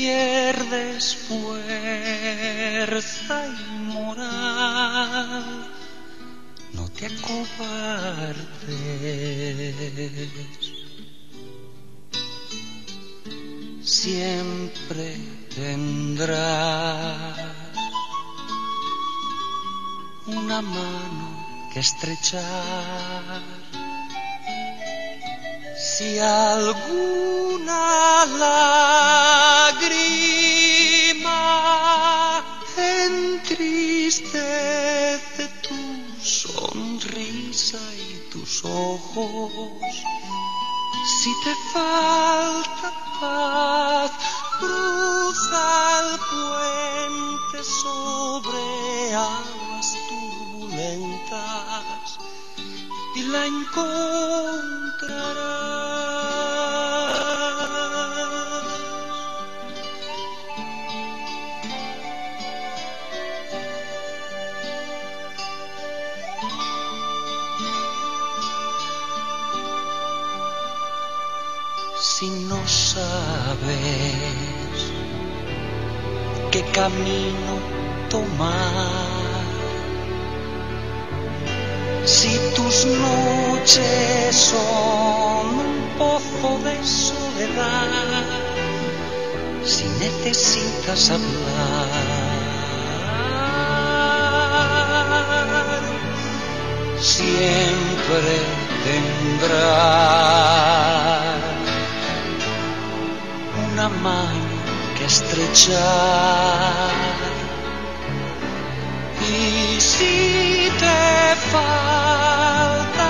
pierdes fuerza y moral, no te acobardes. Siempre tendrás una mano que estrechar. Si alguna lágrima entristece tu sonrisa y tus ojos, si te falta paz, cruza el puente sobre aguas turbulentas y la encontrarás. Si no sabes qué camino tomar, si tus noches son un pozo de soledad, si necesitas hablar, siempre tendrás una mano que estrechar. Y si te falta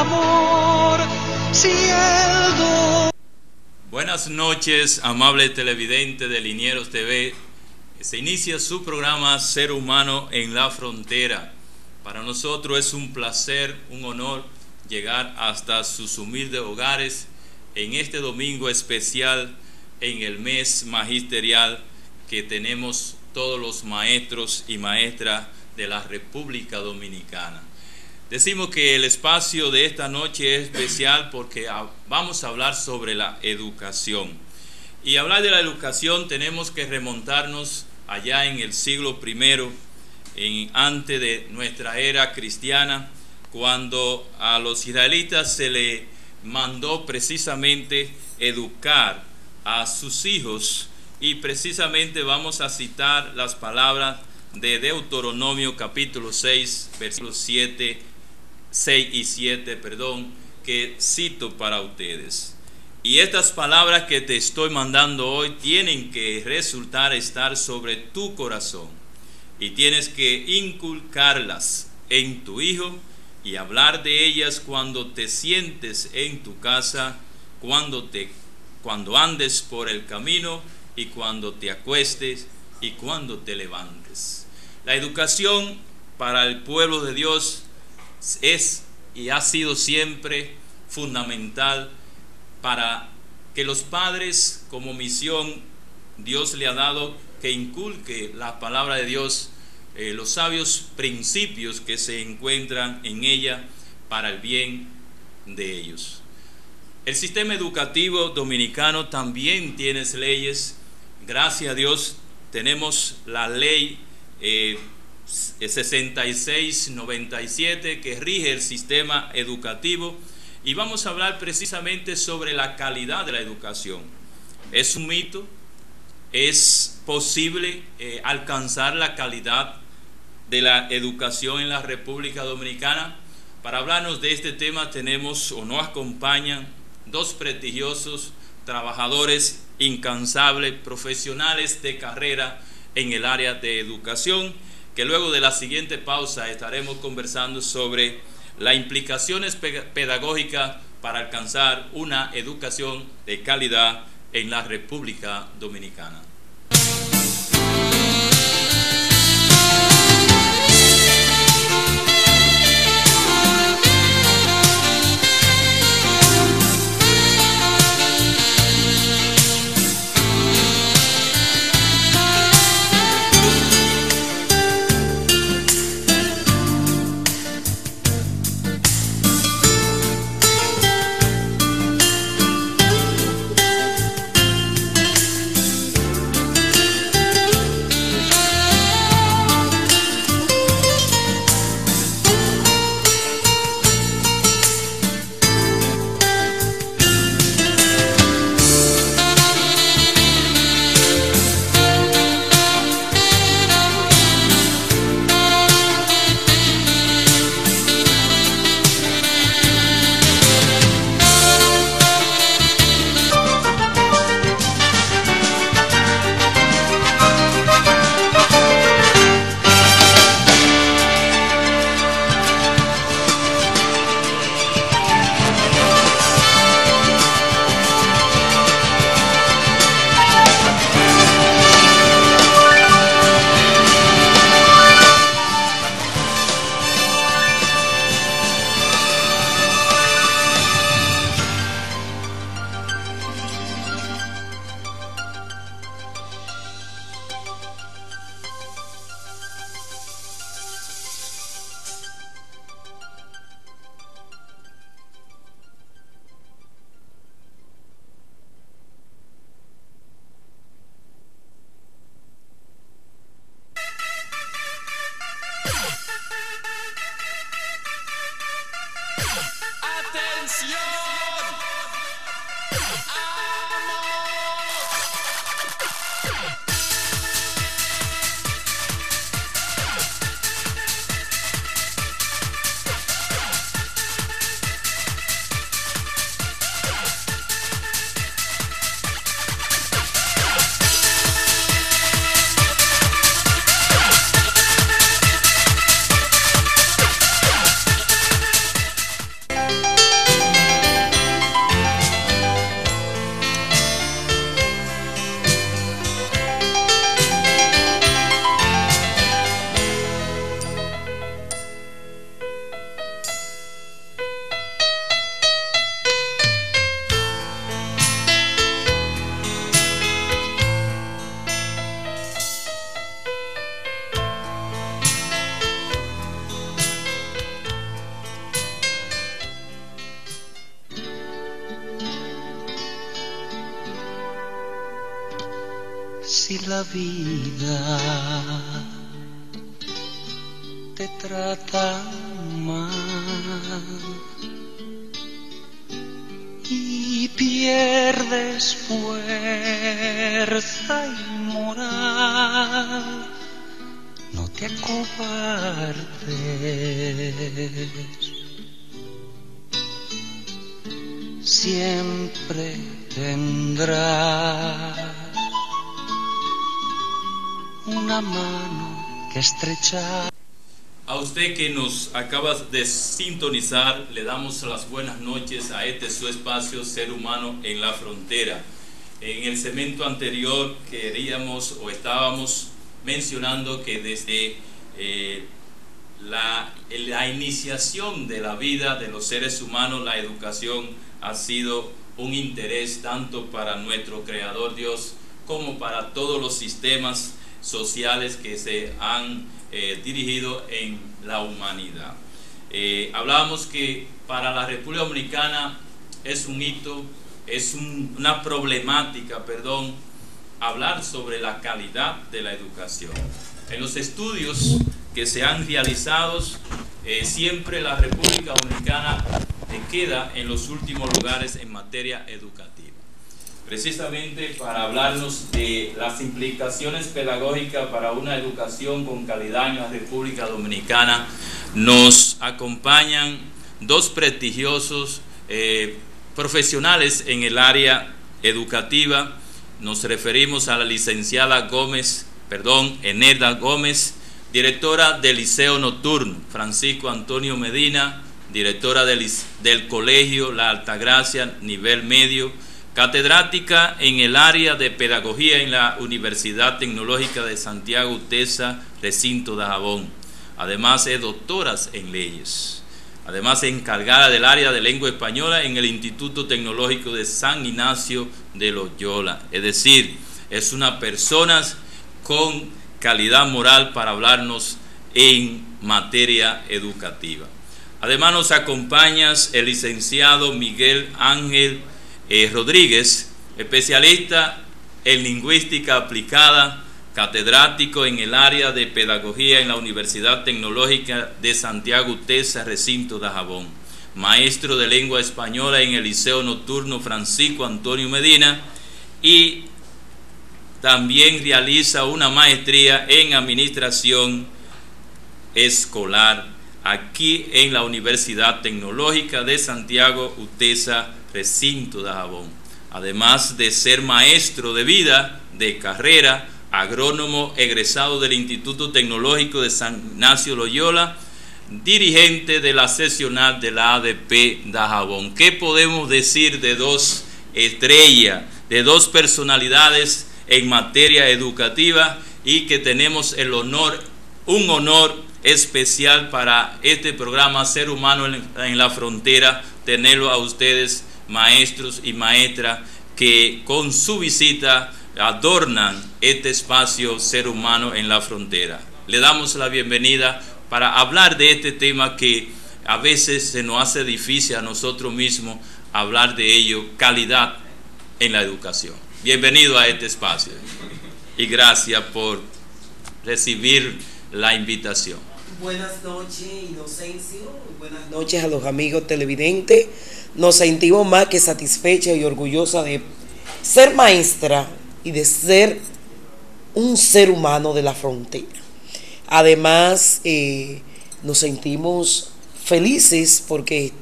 amor, si el dolor... Buenas noches, amable televidente de Linieros TV. Se inicia su programa Ser Humano en la Frontera. Para nosotros es un placer, un honor llegar hasta sus humildes hogares en este domingo especial en el mes magisterial que tenemos todos los maestros y maestras de la República Dominicana. Decimos que el espacio de esta noche es especial porque vamos a hablar sobre la educación. Y hablar de la educación tenemos que remontarnos allá en el siglo I, antes de nuestra era cristiana, cuando a los israelitas se le mandó precisamente educar a sus hijos, y precisamente vamos a citar las palabras de Deuteronomio capítulo 6, versículos 6 y 7, que cito para ustedes. Y estas palabras que te estoy mandando hoy tienen que resultar estar sobre tu corazón, y tienes que inculcarlas en tu hijo y hablar de ellas cuando te sientes en tu casa, cuando andes por el camino y cuando te acuestes y cuando te levantes. La educación para el pueblo de Dios es y ha sido siempre fundamental para que los padres, como misión, Dios le ha dado que inculque la palabra de Dios, los sabios principios que se encuentran en ella para el bien de ellos. El sistema educativo dominicano también tiene leyes. Gracias a Dios tenemos la ley 6697 que rige el sistema educativo, y vamos a hablar precisamente sobre la calidad de la educación. ¿Es un mito? ¿Es posible alcanzar la calidad de la educación en la República Dominicana? Para hablarnos de este tema tenemos o nos acompañan dos prestigiosos trabajadores incansables, profesionales de carrera en el área de educación, que luego de la siguiente pausa estaremos conversando sobre las implicaciones pedagógicas para alcanzar una educación de calidad en la República Dominicana. Si la vida te trata mal y pierdes fuerza y moral, no te acobardes. Siempre tendrás una mano que estrechar. A usted que nos acaba de sintonizar, le damos las buenas noches a este su espacio Ser Humano en la Frontera. En el segmento anterior queríamos o estábamos mencionando que desde la iniciación de la vida de los seres humanos, la educación ha sido un interés tanto para nuestro Creador Dios como para todos los sistemas sociales que se han dirigido en la humanidad. Hablábamos que para la República Dominicana es un hito, es una problemática, hablar sobre la calidad de la educación. En los estudios que se han realizado, siempre la República Dominicana queda en los últimos lugares en materia educativa. Precisamente para hablarnos de las implicaciones pedagógicas para una educación con calidad en la República Dominicana, nos acompañan dos prestigiosos profesionales en el educativa. Nos referimos a la licenciada Enelda Gómez, directora del Liceo Nocturno, Francisco Antonio Medina, directora del Colegio La Altagracia, nivel medio, catedrática en el área de pedagogía en la Universidad Tecnológica de Santiago UTESA, recinto de Dajabón. Además es doctora en leyes. Además es encargada del área de lengua española en el Instituto Tecnológico de San Ignacio de Loyola. Es decir, es una persona con calidad moral para hablarnos en materia educativa. Además nos acompaña el licenciado Miguel Ángel Rodríguez, especialista en lingüística aplicada, catedrático en el área de pedagogía en la Universidad Tecnológica de Santiago UTESA, recinto de Dajabón, maestro de lengua española en el Liceo Nocturno Francisco Antonio Medina y también realiza una maestría en administración escolar aquí en la Universidad Tecnológica de Santiago UTESA, recinto de Dajabón. Además de ser maestro de vida, de carrera, agrónomo egresado del Instituto Tecnológico de San Ignacio Loyola, dirigente de la seccional de la ADP de Dajabón. ¿Qué podemos decir de dos estrellas, de dos personalidades en materia educativa y que tenemos un honor especial para este programa Ser Humano en la Frontera, tenerlo a ustedes, maestros y maestras, que con su visita adornan este espacio Ser Humano en la Frontera. Le damos la bienvenida para hablar de este tema que a veces se nos hace difícil a nosotros mismos hablar de ello, calidad en la educación. Bienvenido a este espacio y gracias por recibir la invitación. Buenas noches, Inocencio. Buenas noches a los amigos televidentes. Nos sentimos más que satisfechas y orgullosas de ser maestra y de ser un ser humano de la frontera. Además, nos sentimos felices porque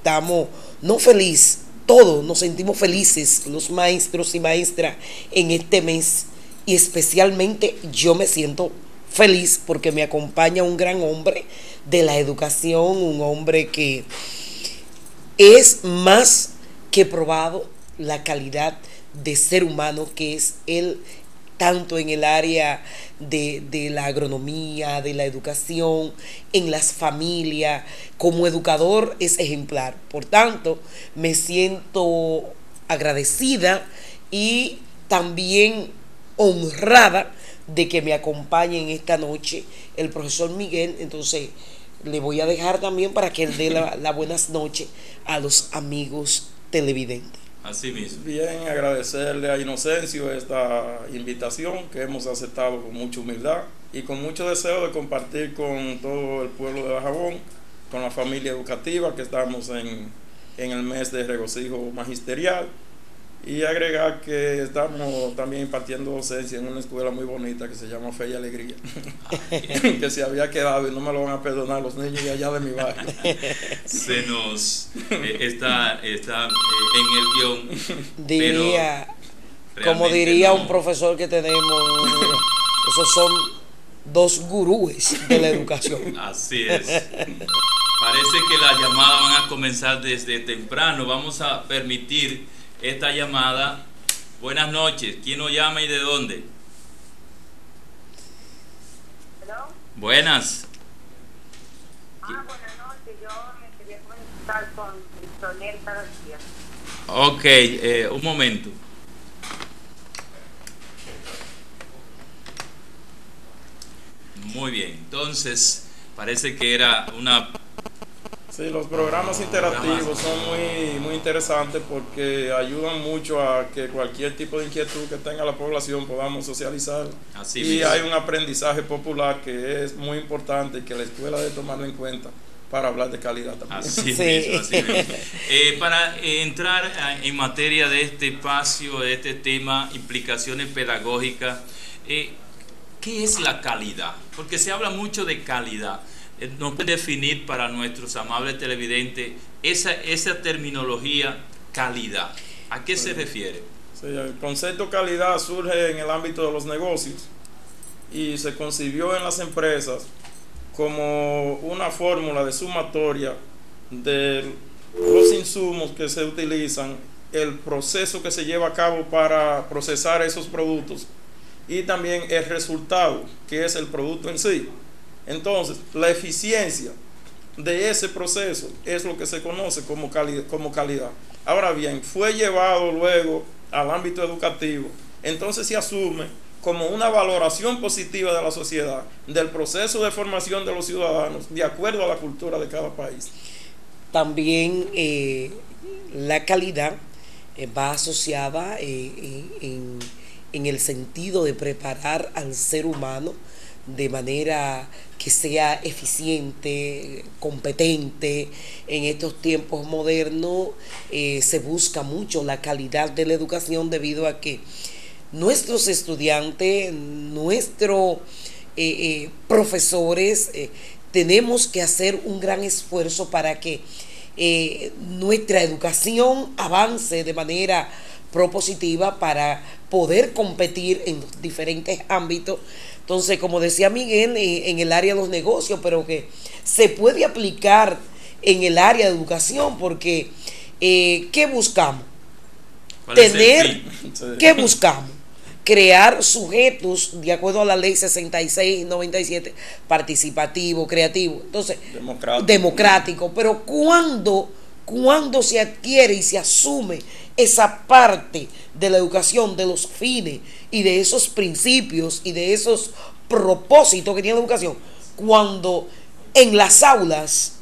todos nos sentimos felices, los maestros y maestras, en este mes. Y especialmente yo me siento feliz porque me acompaña un gran hombre de la educación, un hombre que es más que probado la calidad de ser humano que es él, tanto en el área de la agronomía, de la educación, en las familias, como educador es ejemplar. Por tanto, me siento agradecida y también honrada de que me acompañe en esta noche el profesor Miguel. Entonces le voy a dejar también para que él dé la buenas noches a los amigos televidentes. Así mismo. Bien, agradecerle a Inocencio esta invitación que hemos aceptado con mucha humildad y con mucho deseo de compartir con todo el pueblo de Dajabón, con la familia educativa que estamos en el mes de regocijo magisterial, y agregar que estamos también impartiendo docencia en una escuela muy bonita que se llama Fe y Alegría, que se había quedado y no me lo van a perdonar los niños de allá de mi barrio. Se nos está en el guión. Diría, pero como realmente diría no. un profesor que tenemos, esos son dos gurúes de la educación. Así es. Parece que las llamadas van a comenzar desde temprano. Vamos a permitir esta llamada. Buenas noches. ¿Quién nos llama y de dónde? ¿Hello? Buenas. Buenas noches. Yo me quería conectar con Victoreta García. Ok, un momento. Muy bien. Entonces, parece que era una... Sí, los programas interactivos son muy interesantes porque ayudan mucho a que cualquier tipo de inquietud que tenga la población podamos socializar. Así y mismo. hay un aprendizaje popular que es muy importante y que la escuela debe tomarlo en cuenta para hablar de calidad también. Así Sí. mismo, así mismo. Para entrar en materia de este espacio, de este tema, implicaciones pedagógicas, ¿qué es la calidad? Porque se habla mucho de calidad. ¿Nos puede definir para nuestros amables televidentes esa terminología calidad? ¿A qué se refiere? Sí, el concepto calidad surge en el ámbito de los negocios y se concibió en las empresas como una fórmula de sumatoria de los insumos que se utilizan, el proceso que se lleva a cabo para procesar esos productos y también el resultado, que es el producto en sí. Entonces, la eficiencia de ese proceso es lo que se conoce como calidad. Ahora bien, fue llevado luego al ámbito educativo, entonces se asume como una valoración positiva de la sociedad, del proceso de formación de los ciudadanos, de acuerdo a la cultura de cada país. También la calidad va asociada en el sentido de preparar al ser humano de manera que sea eficiente, competente. En estos tiempos modernos se busca mucho la calidad de la educación debido a que nuestros estudiantes, nuestros profesores, tenemos que hacer un gran esfuerzo para que nuestra educación avance de manera propositiva para poder competir en diferentes ámbitos. Entonces, como decía Miguel, en el área de los negocios, pero que se puede aplicar en el área de educación, porque ¿qué buscamos? ¿Cuál es el Tener, fin? Sí. ¿qué buscamos? Crear sujetos de acuerdo a la ley 66-97, participativo, creativo, entonces democrático. Pero cuando se adquiere y se asume esa parte de la educación, de los fines y de esos principios y de esos propósitos que tiene la educación, cuando en las aulas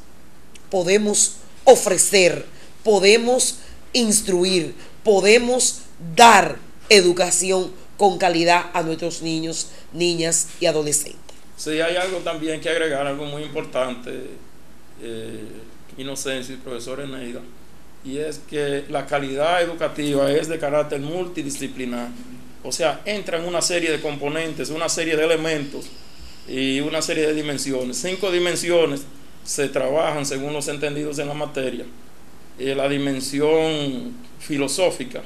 podemos ofrecer, podemos instruir, podemos dar educación con calidad a nuestros niños, niñas y adolescentes. Sí, hay algo también que agregar, algo muy importante, Inocencio y profesor Eneida, y es que la calidad educativa es de carácter multidisciplinar. O sea, entra en una serie de componentes, una serie de elementos y una serie de dimensiones. 5 dimensiones se trabajan según los entendidos en la materia. La dimensión filosófica,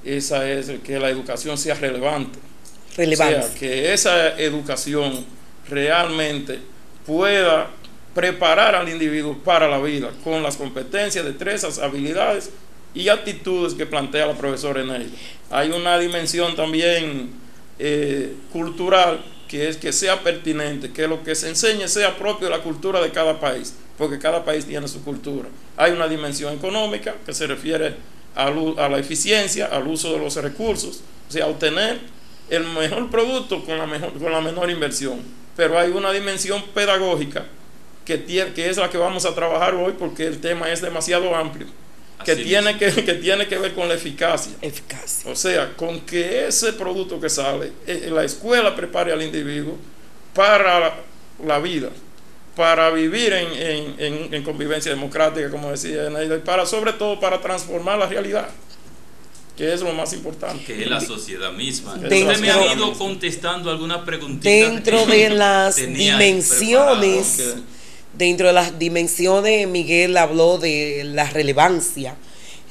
esa es que la educación sea relevante. O sea, que esa educación realmente pueda preparar al individuo para la vida con las competencias, destrezas, habilidades y actitudes que plantea la profesora Eneida. Hay una dimensión también cultural, que es que sea pertinente, que lo que se enseñe sea propio de la cultura de cada país, porque cada país tiene su cultura. Hay una dimensión económica que se refiere a la eficiencia, al uso de los recursos, o sea, obtener el mejor producto con la menor inversión. Pero hay una dimensión pedagógica que es la que vamos a trabajar hoy, porque el tema es demasiado amplio, que Así tiene que tiene que ver con la eficacia. Eficacia. O sea, con que ese producto que sale, la escuela prepare al individuo para la vida, para vivir en convivencia democrática, como decía Eneida, y sobre todo para transformar la realidad, que es lo más importante. Que es la sociedad misma. Dentro- Usted me ha ido contestando algunas preguntitas. Dentro de las tenía dimensiones, preparado. Ok. dentro de las dimensiones, Miguel habló de la relevancia.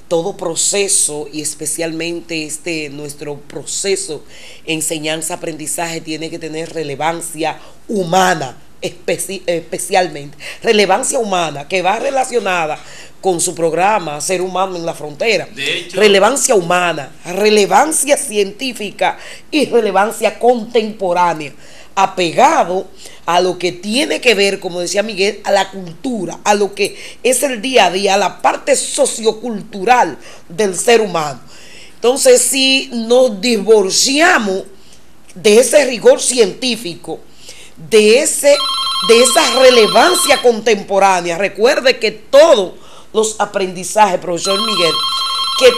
Todo proceso, y especialmente nuestro proceso enseñanza-aprendizaje, tiene que tener relevancia humana, especialmente relevancia humana, que va relacionada con su programa Ser Humano en la Frontera. De hecho, Relevancia humana, relevancia científica y relevancia contemporánea, apegado a lo que tiene que ver, como decía Miguel, a la cultura, a lo que es el día a día, a la parte sociocultural del ser humano. Entonces, si nos divorciamos de ese rigor científico, de esa relevancia contemporánea, recuerde que todos los aprendizajes, profesor Miguel, que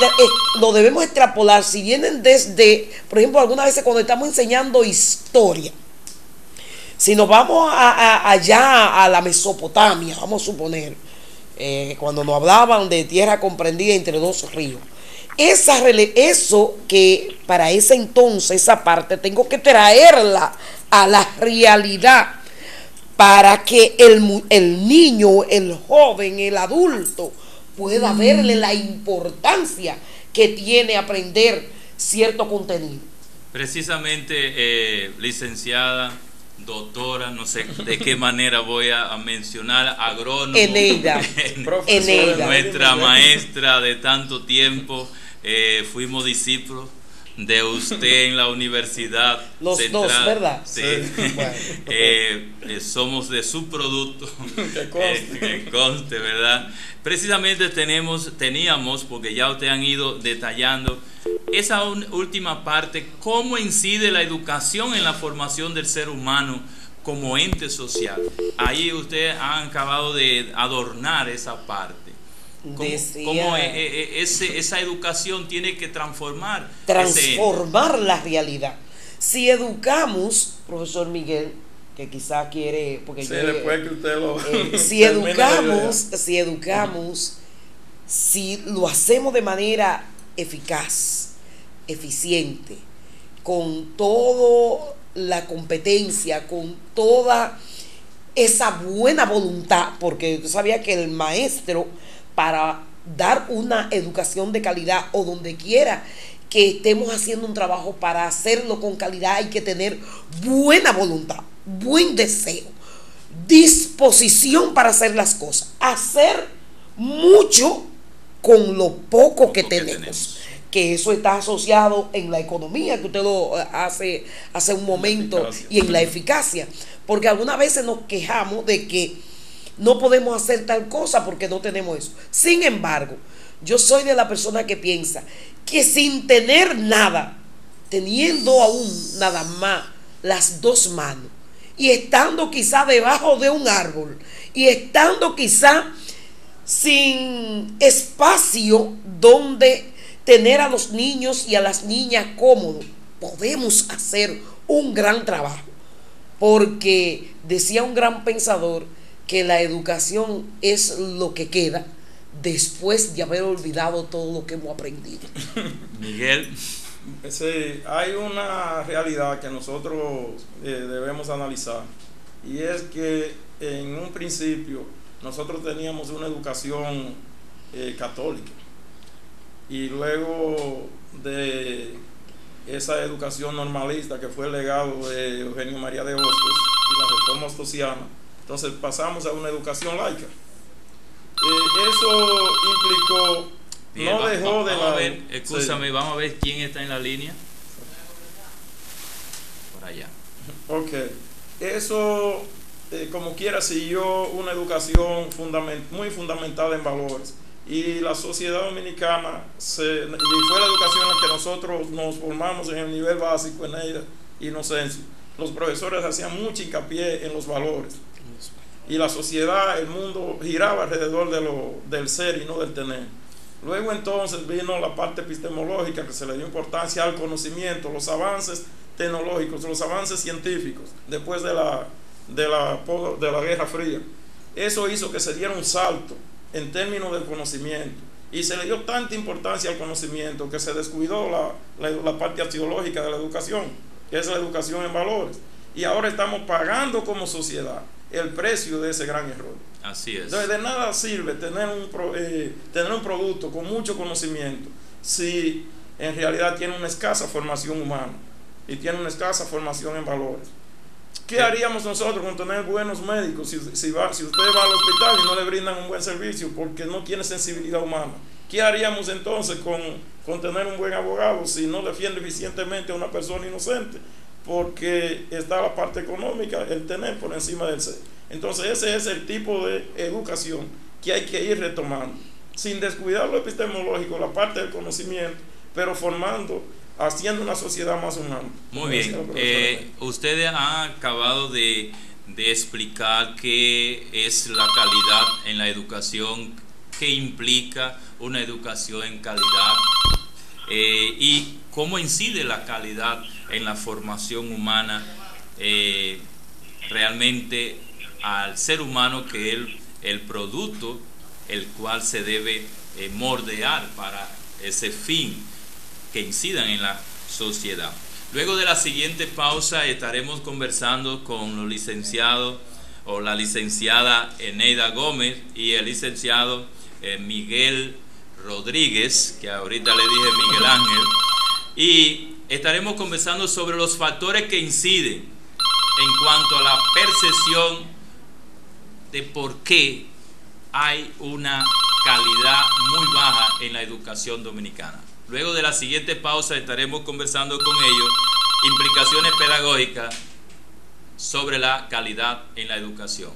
lo debemos extrapolar, si vienen desde, por ejemplo, algunas veces cuando estamos enseñando historia, si nos vamos allá a la Mesopotamia, vamos a suponer, cuando nos hablaban de tierra comprendida entre dos ríos, eso que para ese entonces, esa parte, tengo que traerla a la realidad para que el niño, el joven, el adulto pueda verle la importancia que tiene aprender cierto contenido. Precisamente, licenciada, doctora, no sé de qué manera voy a mencionar, agrónomo, Eneida. Eneida. nuestra maestra de tanto tiempo, fuimos discípulos de usted en la Universidad Los Central. dos, ¿verdad? Sí. Bueno. Somos de su producto. Que conste. Que conste, ¿verdad? Precisamente teníamos, porque ya ustedes han ido detallando, esa última parte, cómo incide la educación en la formación del ser humano como ente social. Ahí ustedes han acabado de adornar esa parte. ¿Cómo esa educación tiene que transformar La realidad? Si educamos, profesor Miguel, que quizá quiere, porque Sí, después que usted lo si educamos, si lo hacemos de manera eficaz, eficiente, con toda la competencia, con toda esa buena voluntad, porque tú sabías que el maestro, para dar una educación de calidad, o donde quiera que estemos haciendo un trabajo, para hacerlo con calidad hay que tener buena voluntad, buen deseo, disposición para hacer las cosas, hacer mucho con lo poco que tenemos. Que eso está asociado en la economía, que usted lo hace un momento, y en la eficacia, porque algunas veces nos quejamos de que no podemos hacer tal cosa porque no tenemos eso. Sin embargo, yo soy de la persona que piensa que sin tener nada, teniendo aún nada más las dos manos, y estando quizá debajo de un árbol, y estando quizá sin espacio donde tener a los niños y a las niñas cómodos, podemos hacer un gran trabajo. Porque decía un gran pensador que la educación es lo que queda después de haber olvidado todo lo que hemos aprendido. Miguel. Sí, hay una realidad que nosotros debemos analizar, y es que en un principio nosotros teníamos una educación católica, y luego de esa educación normalista que fue el legado de Eugenio María de Hostos y la reforma hostosiana, entonces pasamos a una educación laica. Eso implicó, Bien, no dejó de vamos a la... ver, escúchame, Sí. vamos a ver quién está en la línea. Por allá. Ok, eso como quiera siguió una educación muy fundamentada en valores, y la sociedad dominicana y fue la educación en la que nosotros nos formamos en el nivel básico, en la inocencia. Los profesores hacían mucho hincapié en los valores, y la sociedad, el mundo giraba alrededor del ser y no del tener. Luego entonces vino la parte epistemológica, que se le dio importancia al conocimiento, los avances tecnológicos, los avances científicos, después de la Guerra Fría. Eso hizo que se diera un salto en términos del conocimiento, y se le dio tanta importancia al conocimiento que se descuidó la parte axiológica de la educación, que es la educación en valores, y ahora estamos pagando como sociedad el precio de ese gran error. Así es. Entonces, de nada sirve tener un producto con mucho conocimiento si en realidad tiene una escasa formación humana y tiene una escasa formación en valores. ¿Qué haríamos nosotros con tener buenos médicos si usted va al hospital y no le brindan un buen servicio porque no tiene sensibilidad humana? ¿Qué haríamos entonces con tener un buen abogado si no defiende eficientemente a una persona inocente? Porque está la parte económica, el tener por encima del ser. Entonces ese es el tipo de educación que hay que ir retomando, sin descuidar lo epistemológico, la parte del conocimiento, pero formando, haciendo una sociedad más humana. Muy bien, usted ha acabado de explicar qué es la calidad en la educación, qué implica una educación en calidad, y cómo incide la calidad en la formación humana realmente al ser humano, que es el producto el cual se debe moldear para ese fin, que incidan en la sociedad. Luego de la siguiente pausa estaremos conversando con los licenciados o la licenciada Eneida Gómez y el licenciado Miguel Rodríguez, que ahorita le dije Miguel Ángel, y estaremos conversando sobre los factores que inciden en cuanto a la percepción de por qué hay una calidad muy baja en la educación dominicana. Luego de la siguiente pausa estaremos conversando con ellos implicaciones pedagógicas sobre la calidad en la educación.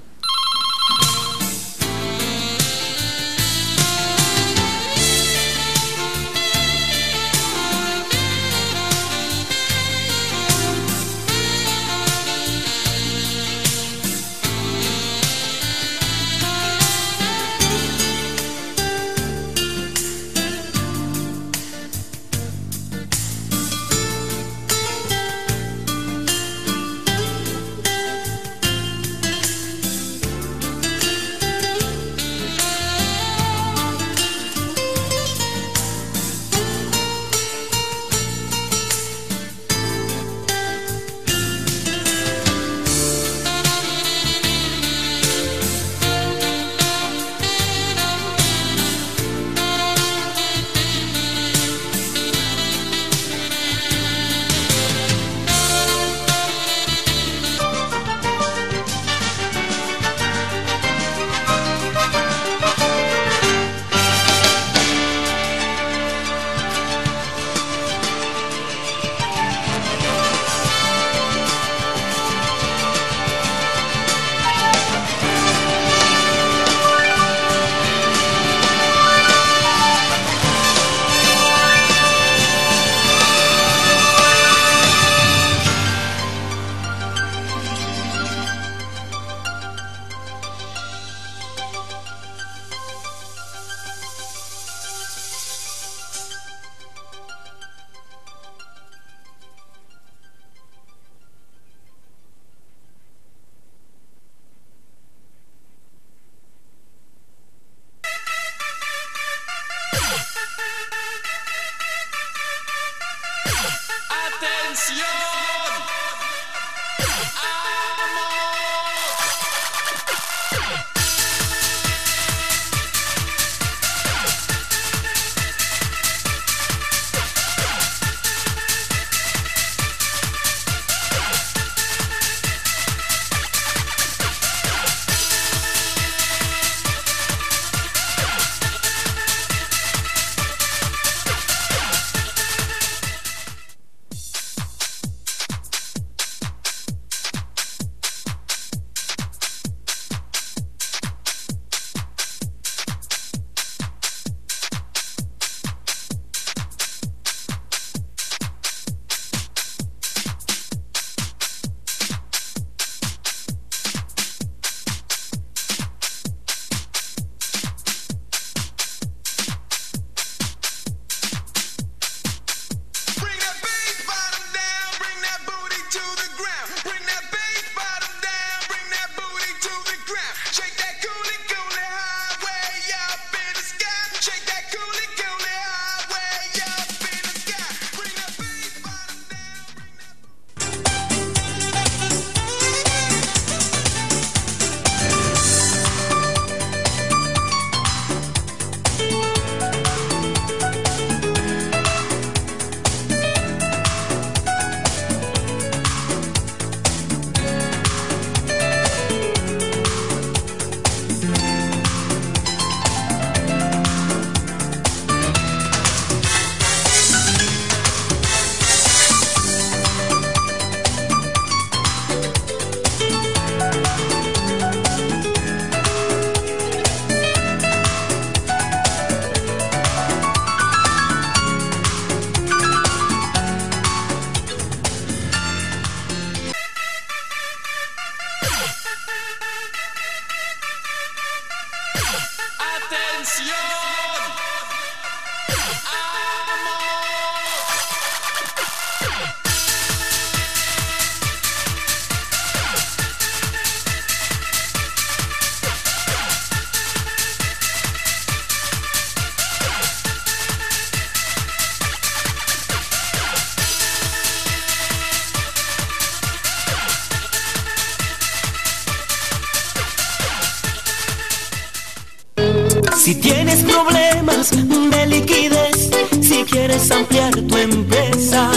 Si tienes problemas de liquidez, si quieres ampliar tu empresa,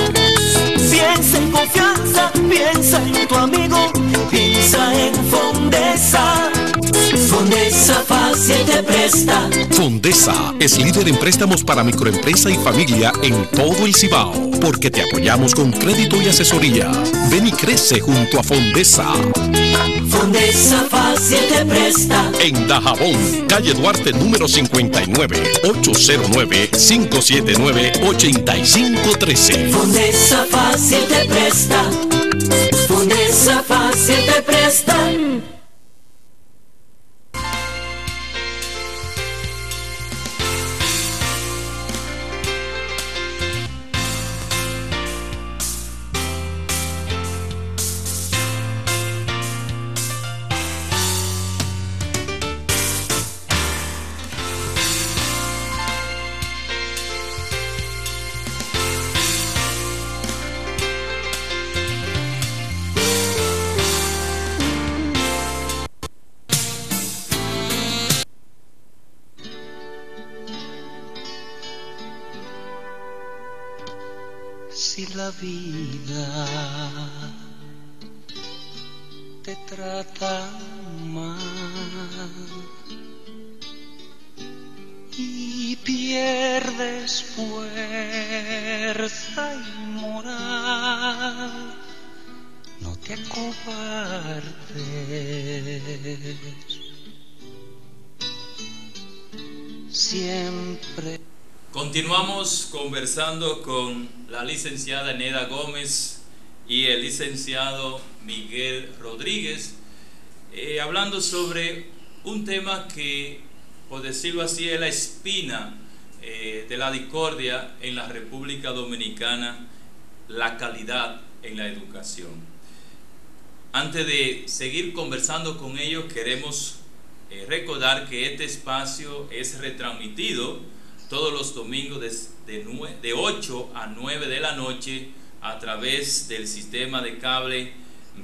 piensa en confianza, piensa en tu amigo, piensa en Fondesa. Fondesa fácil te presta. Fondesa es líder en préstamos para microempresa y familia en todo el Cibao, porque te apoyamos con crédito y asesoría. Ven y crece junto a Fondesa. Fondesa fácil te presta. En Dajabón, calle Duarte número 59, 809-579-8513. Fondesa fácil te presta. Fondesa fácil te presta. Si la vida te trata mal y pierdes fuerza y moral, no te acobardes. Siempre. Continuamos conversando con la licenciada Neda Gómez y el licenciado Miguel Rodríguez, hablando sobre un tema que, por decirlo así, es la espina de la discordia en la República Dominicana, la calidad en la educación. Antes de seguir conversando con ellos, queremos recordar que este espacio es retransmitido todos los domingos de 8 a 9 de la noche a través del sistema de cable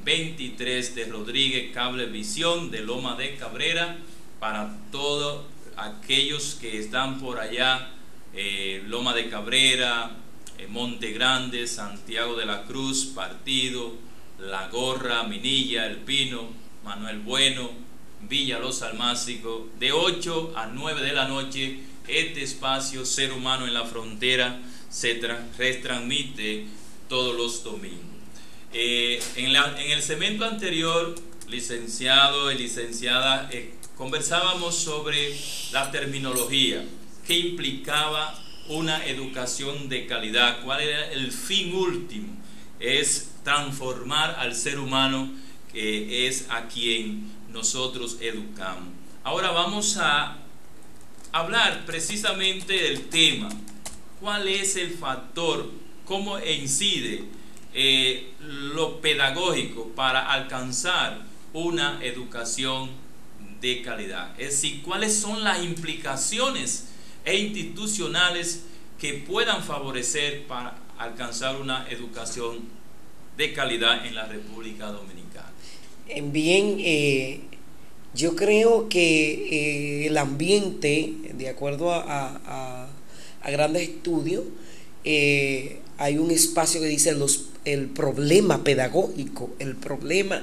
23 de Rodríguez Cablevisión de Loma de Cabrera, para todos aquellos que están por allá, Loma de Cabrera, Monte Grande, Santiago de la Cruz, Partido, La Gorra, Minilla, El Pino, Manuel Bueno, Villa Los Almácigos, de 8 a 9 de la noche. Este espacio Ser Humano en la Frontera se retransmite todos los domingos. En el segmento anterior, licenciado y licenciada, conversábamos sobre la terminología, qué implicaba una educación de calidad, cuál era el fin último, es transformar al ser humano, que es a quien nosotros educamos. Ahora vamos a hablar precisamente del tema, cuál es el factor, cómo incide lo pedagógico para alcanzar una educación de calidad. Es decir, cuáles son las implicaciones institucionales que puedan favorecer para alcanzar una educación de calidad en la República Dominicana. Bien, yo creo que el ambiente, de acuerdo a grandes estudios, hay un espacio que dice el problema pedagógico. El problema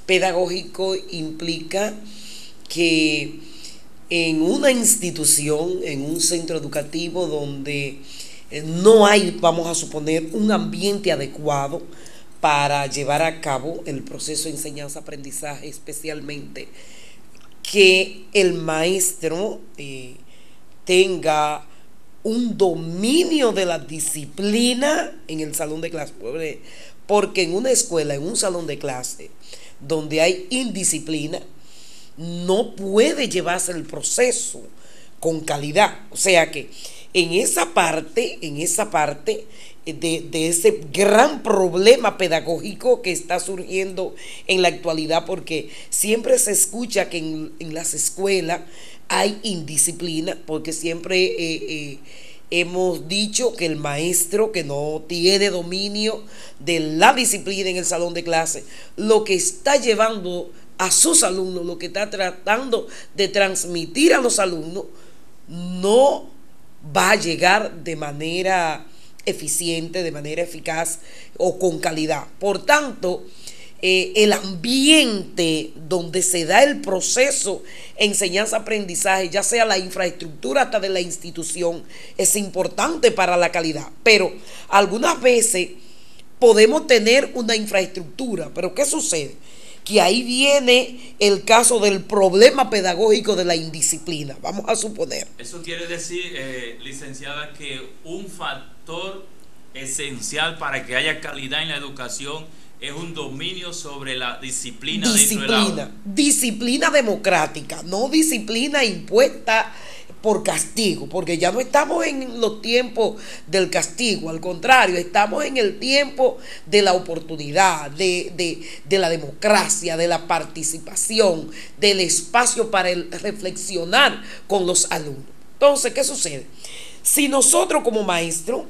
pedagógico implica que en una institución, en un centro educativo donde no hay, vamos a suponer, un ambiente adecuado para llevar a cabo el proceso de enseñanza-aprendizaje, especialmente que el maestro tenga un dominio de la disciplina en el salón de clase, porque en una escuela, en un salón de clase donde hay indisciplina, no puede llevarse el proceso con calidad. O sea que en esa parte de ese gran problema pedagógico que está surgiendo en la actualidad, porque siempre se escucha que en las escuelas hay indisciplina, porque siempre hemos dicho que el maestro que no tiene dominio de la disciplina en el salón de clase, lo que está llevando a sus alumnos, lo que está tratando de transmitir a los alumnos, no va a llegar de manera eficiente, de manera eficaz o con calidad. Por tanto, el ambiente donde se da el proceso enseñanza-aprendizaje, ya sea la infraestructura hasta de la institución, es importante para la calidad. Pero algunas veces podemos tener una infraestructura, pero ¿qué sucede? Que ahí viene el caso del problema pedagógico de la indisciplina, vamos a suponer. Eso quiere decir, licenciada, que un factor esencial para que haya calidad en la educación es un dominio sobre la disciplina dentro del aula. Disciplina democrática, no disciplina impuesta por castigo, porque ya no estamos en los tiempos del castigo, al contrario, estamos en el tiempo de la oportunidad, de la democracia, de la participación, del espacio para el reflexionar con los alumnos. Entonces, ¿qué sucede? Si nosotros como maestros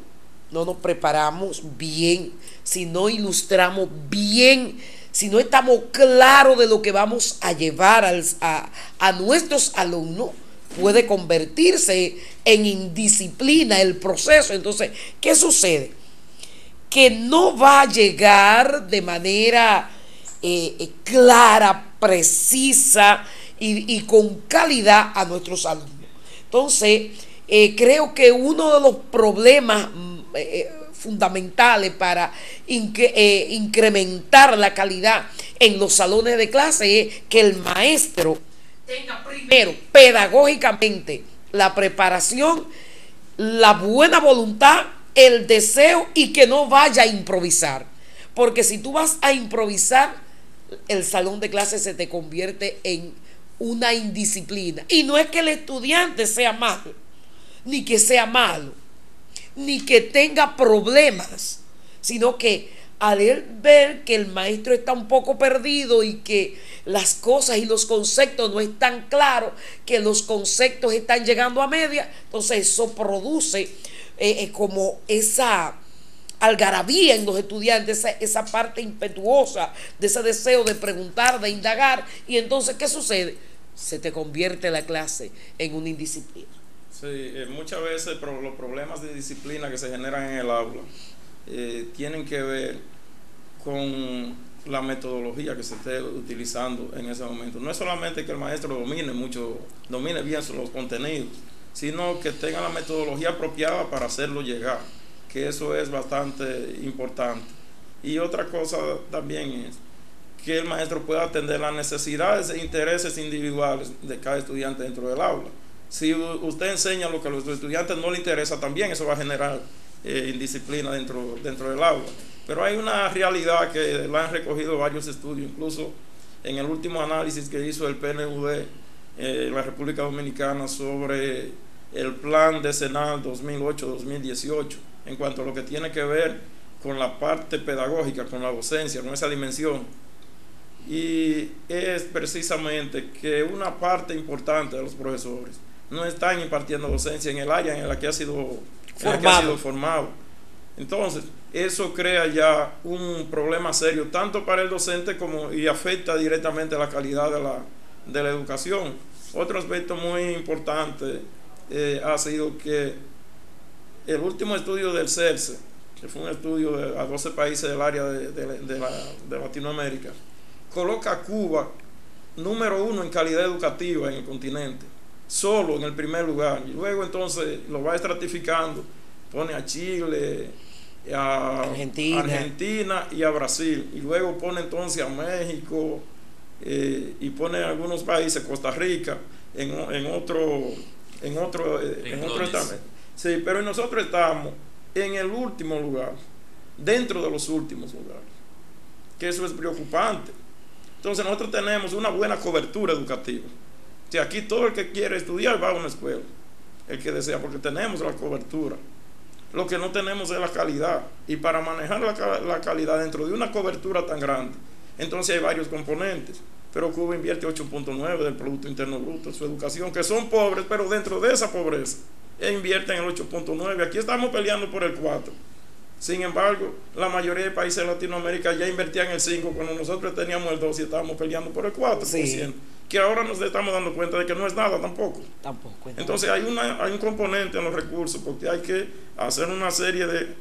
no nos preparamos bien, si no ilustramos bien, si no estamos claros de lo que vamos a llevar a nuestros alumnos, puede convertirse en indisciplina el proceso. Entonces, ¿qué sucede? Que no va a llegar de manera clara, precisa y con calidad a nuestros alumnos. Entonces, creo que uno de los problemas fundamentales para incrementar la calidad en los salones de clase es que el maestro tenga primero pedagógicamente la preparación, la buena voluntad, el deseo y que no vaya a improvisar. Porque si tú vas a improvisar, el salón de clase se te convierte en una indisciplina. Y no es que el estudiante sea malo, ni que sea malo, ni que tenga problemas, sino que al él ver que el maestro está un poco perdido y que las cosas y los conceptos no están claros, que los conceptos están llegando a media, entonces eso produce como esa algarabía en los estudiantes, esa parte impetuosa de ese deseo de preguntar, de indagar, y entonces ¿qué sucede? Se te convierte la clase en una indisciplina. Sí, muchas veces los problemas de disciplina que se generan en el aula tienen que ver con la metodología que se esté utilizando en ese momento. No es solamente que el maestro domine bien los contenidos, sino que tenga la metodología apropiada para hacerlo llegar, que eso es bastante importante. Y otra cosa también es que el maestro pueda atender las necesidades e intereses individuales de cada estudiante dentro del aula. Si usted enseña lo que a los estudiantes no les interesa, también eso va a generar indisciplina dentro del aula. Pero hay una realidad que la han recogido varios estudios, incluso en el último análisis que hizo el PNUD en la República Dominicana sobre el plan decenal 2008-2018, en cuanto a lo que tiene que ver con la parte pedagógica, con la docencia, con esa dimensión. Y es precisamente que una parte importante de los profesores no están impartiendo docencia en el área en la que ha sido formado. Entonces, eso crea ya un problema serio, tanto para el docente y afecta directamente la calidad de la educación. Otro aspecto muy importante ha sido que el último estudio del CELSE, que fue un estudio a 12 países del área de Latinoamérica, coloca a Cuba número 1 en calidad educativa en el continente, solo en el primer lugar, y luego entonces lo va estratificando, pone a Chile, a Argentina y a Brasil, y luego pone entonces a México y pone a algunos países, Costa Rica, en otro estamento. Sí, pero nosotros estamos en el último lugar, dentro de los últimos lugares, que eso es preocupante. Entonces nosotros tenemos una buena cobertura educativa. Si aquí todo el que quiere estudiar va a una escuela, el que desea, porque tenemos la cobertura. Lo que no tenemos es la calidad, y para manejar la calidad dentro de una cobertura tan grande, entonces hay varios componentes. Pero Cuba invierte 8.9 del Producto Interno Bruto en su educación, que son pobres, pero dentro de esa pobreza invierten el 8.9. Aquí estamos peleando por el 4. Sin embargo, la mayoría de países de Latinoamérica ya invertían el 5 cuando nosotros teníamos el 2 y estábamos peleando por el 4%. Sí. Que ahora nos estamos dando cuenta de que no es nada tampoco. Tampoco. Entonces hay un componente en los recursos, porque hay que hacer una serie de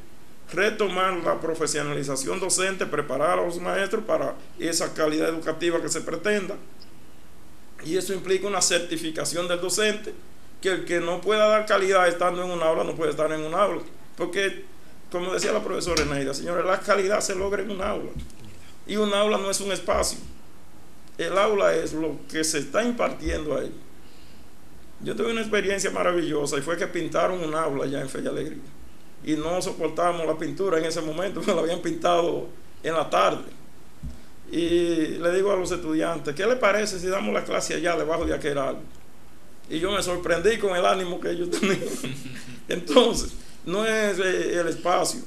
retomar la profesionalización docente, preparar a los maestros para esa calidad educativa que se pretenda. Y eso implica una certificación del docente, que el que no pueda dar calidad estando en un aula no puede estar en un aula. Porque, como decía la profesora Eneida, señores, la calidad se logra en un aula. Y un aula no es un espacio. El aula es lo que se está impartiendo ahí. Yo tuve una experiencia maravillosa y fue que pintaron un aula allá en Fe y Alegría. Y no soportábamos la pintura en ese momento, me la habían pintado en la tarde. Y le digo a los estudiantes, ¿qué les parece si damos la clase allá debajo de aquel árbol? Y yo me sorprendí con el ánimo que ellos tenían. Entonces, no es el espacio,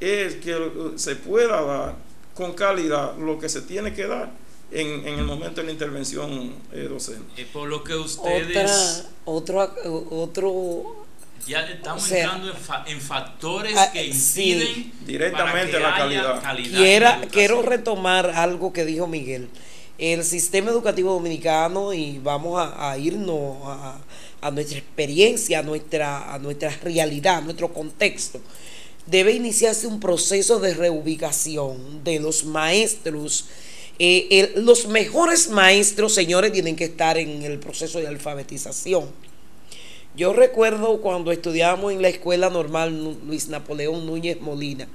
es que se pueda dar con calidad lo que se tiene que dar en el momento de la intervención docente. Por lo que ustedes... Otro ya estamos entrando en factores que inciden sí, directamente en la calidad. Quiero retomar algo que dijo Miguel. El sistema educativo dominicano, y vamos a irnos a nuestra experiencia, a nuestra realidad, a nuestro contexto, debe iniciarse un proceso de reubicación de los maestros. Los mejores maestros, señores, tienen que estar en el proceso de alfabetización. Yo recuerdo cuando estudiábamos en la Escuela Normal Luis Napoleón Núñez Molina,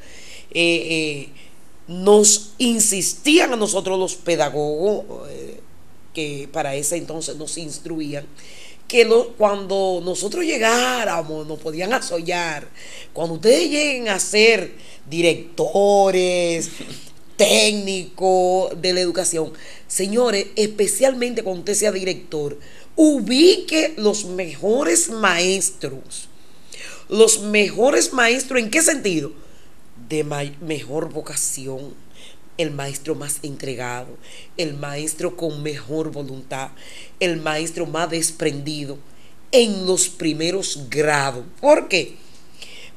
nos insistían a nosotros los pedagogos, que para ese entonces nos instruían, que cuando nosotros llegáramos, nos podían asollar, cuando ustedes lleguen a ser directores, técnicos de la educación, señores, especialmente cuando usted sea director, ubique los mejores maestros. Los mejores maestros, ¿en qué sentido? De mejor vocación, el maestro más entregado, el maestro con mejor voluntad, el maestro más desprendido en los primeros grados. ¿Por qué?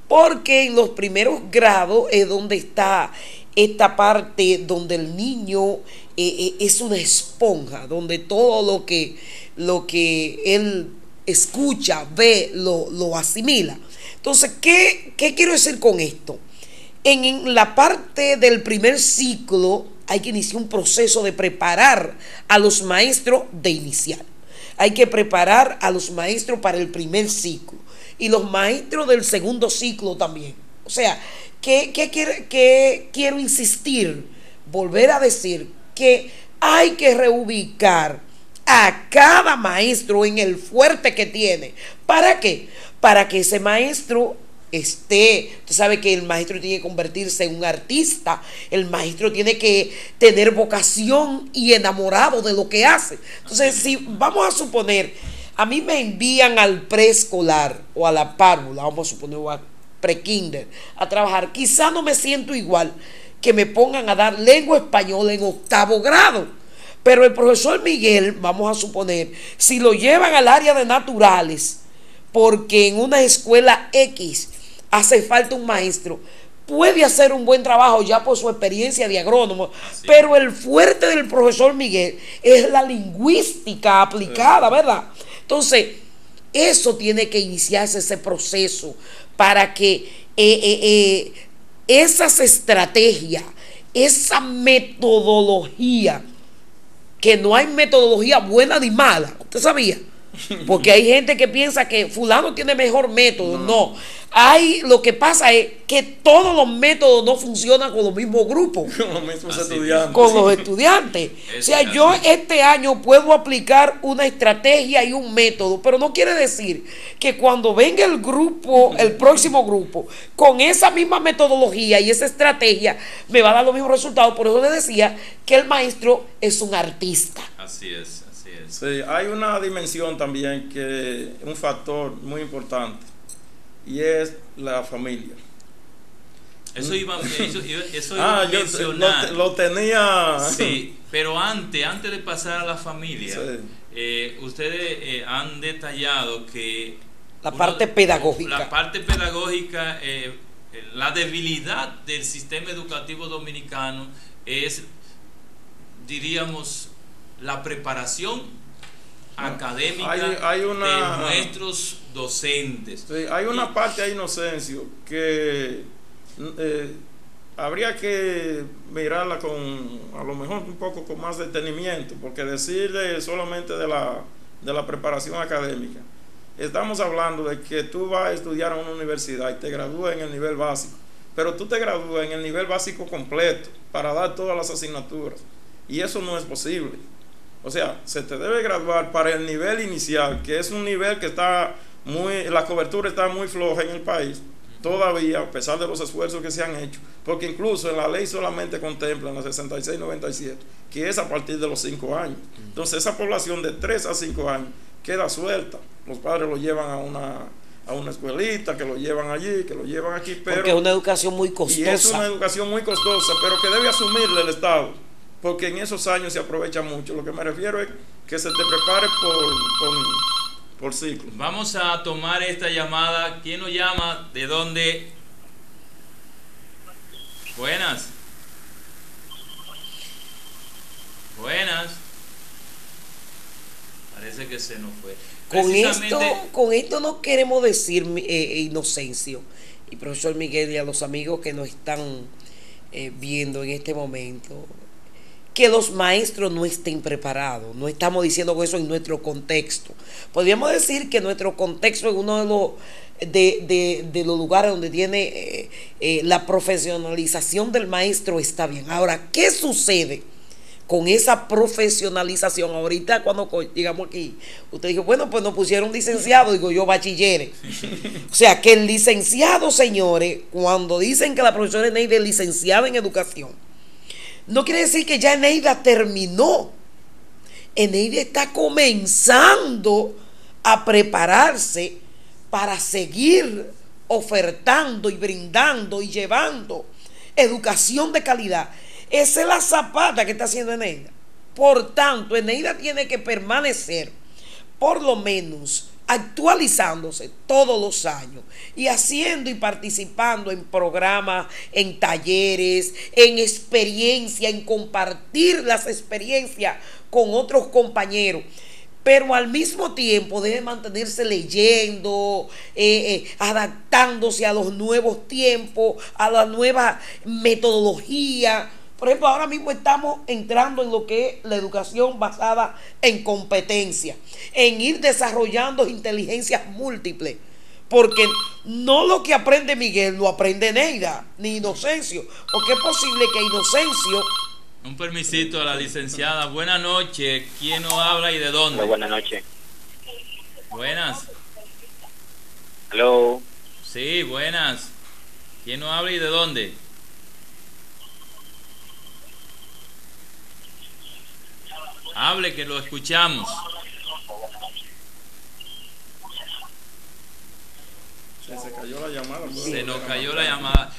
Porque en los primeros grados es donde está esta parte donde el niño es una esponja, donde todo lo que él escucha, ve, lo asimila. Entonces, ¿qué quiero decir con esto? En la parte del primer ciclo hay que iniciar un proceso de preparar a los maestros de inicial. Hay que preparar a los maestros para el primer ciclo y los maestros del segundo ciclo también. O sea, ¿qué quiero insistir? Volver a decir que hay que reubicar a cada maestro en el fuerte que tiene. ¿Para qué? Para que ese maestro usted sabe que el maestro tiene que convertirse en un artista, el maestro tiene que tener vocación y enamorado de lo que hace. Entonces, si vamos a suponer, a mí me envían al preescolar o a la párvula, vamos a suponer, o a prekinder, a trabajar, quizá no me siento igual que me pongan a dar lengua española en 8º grado. Pero el profesor Miguel, vamos a suponer, si lo llevan al área de naturales, porque en una escuela X hace falta un maestro, puede hacer un buen trabajo ya por su experiencia de agrónomo, pero el fuerte del profesor Miguel es la lingüística aplicada, ¿verdad? Entonces, eso tiene que iniciarse, ese proceso, para que esas estrategias, esa metodología, que no hay metodología buena ni mala, ¿usted sabía? Porque hay gente que piensa que fulano tiene mejor método. No. Lo que pasa es que todos los métodos no funcionan con los mismos grupos. Con los mismos estudiantes. Con los estudiantes. O sea, yo este año puedo aplicar una estrategia y un método, pero no quiere decir que cuando venga el grupo, el próximo grupo, con esa misma metodología y esa estrategia, me va a dar los mismos resultados. Por eso le decía que el maestro es un artista. Así es. Sí, hay una dimensión también, un factor muy importante, y es la familia. Eso iba a mencionar. Lo tenía. Sí, pero antes de pasar a la familia, ustedes han detallado que la parte pedagógica. La parte pedagógica la debilidad del sistema educativo dominicano es, diríamos, la preparación académica hay una, de nuestros docentes. Sí, hay una parte ahí, Inocencio, que habría que mirarla con, a lo mejor un poco con más detenimiento, porque decirle solamente de la preparación académica, estamos hablando de que tú vas a estudiar a una universidad y te gradúas en el nivel básico, pero tú te gradúas en el nivel básico completo para dar todas las asignaturas, y eso no es posible. O sea, se te debe graduar para el nivel inicial, que es un nivel que está la cobertura está muy floja en el país todavía, a pesar de los esfuerzos que se han hecho, porque incluso en la ley solamente contempla en la 66-97 que es a partir de los 5 años. Entonces esa población de 3 a 5 años queda suelta. Los padres lo llevan a una escuelita, que lo llevan allí, que lo llevan aquí, pero porque es una educación muy costosa. Y es una educación muy costosa, pero que debe asumirle el Estado, porque en esos años se aprovecha mucho. Lo que me refiero es que se te prepare por ciclo. Vamos a tomar esta llamada. ¿Quién nos llama? ¿De dónde? Buenas. Buenas. Parece que se nos fue. Con esto no queremos decir, Inocencio y profesor Miguel, y a los amigos que nos están viendo en este momento, que los maestros no estén preparados. No estamos diciendo eso en nuestro contexto. Podríamos decir que nuestro contexto es uno de los lugares donde tiene la profesionalización del maestro está bien. Ahora, ¿qué sucede con esa profesionalización? Ahorita cuando llegamos aquí, usted dijo, bueno, pues nos pusieron licenciado, digo yo, bachilleres. O sea, que el licenciado, señores, cuando dicen que la profesora Eneida es licenciada en educación, no quiere decir que ya Eneida terminó. Eneida está comenzando a prepararse para seguir ofertando y brindando y llevando educación de calidad. Esa es la zapata que está haciendo Eneida. Por tanto, Eneida tiene que permanecer, por lo menos, actualizándose todos los años y haciendo y participando en programas, en talleres, en experiencia, en compartir las experiencias con otros compañeros. Pero al mismo tiempo debe mantenerse leyendo, adaptándose a los nuevos tiempos, a la nueva metodología. Por ejemplo, ahora mismo estamos entrando en lo que es la educación basada en competencia, en ir desarrollando inteligencias múltiples, porque no lo que aprende Miguel lo aprende Eneida, ni Inocencio, porque es posible que Inocencio... Un permisito a la licenciada. Buenas noches. ¿Quién nos habla y de dónde? Muy buenas noches. Buenas. Hello. Sí, buenas. ¿Quién nos habla y de dónde? Hable, que lo escuchamos. Se cayó la llamada. Se nos cayó la llamada.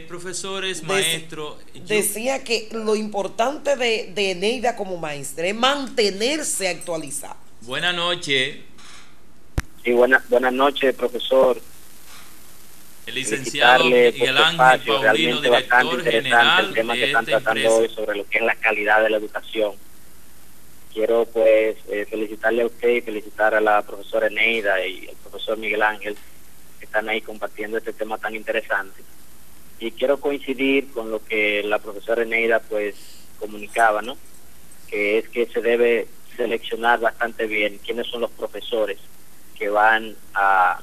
Profesores, maestros. Decía que lo importante de Eneida como maestra es mantenerse actualizada. Buenas noches. Sí, buenas noches, profesor. El licenciado Miguel Ángel Paulino, director general el tema de que están esta tratando empresa hoy sobre lo que es la calidad de la educación. Quiero pues felicitarle a usted y felicitar a la profesora Eneida y al profesor Miguel Ángel, que están ahí compartiendo este tema tan interesante. Y quiero coincidir con lo que la profesora Eneida pues comunicaba, ¿no? Que es que se debe seleccionar bastante bien quiénes son los profesores que van a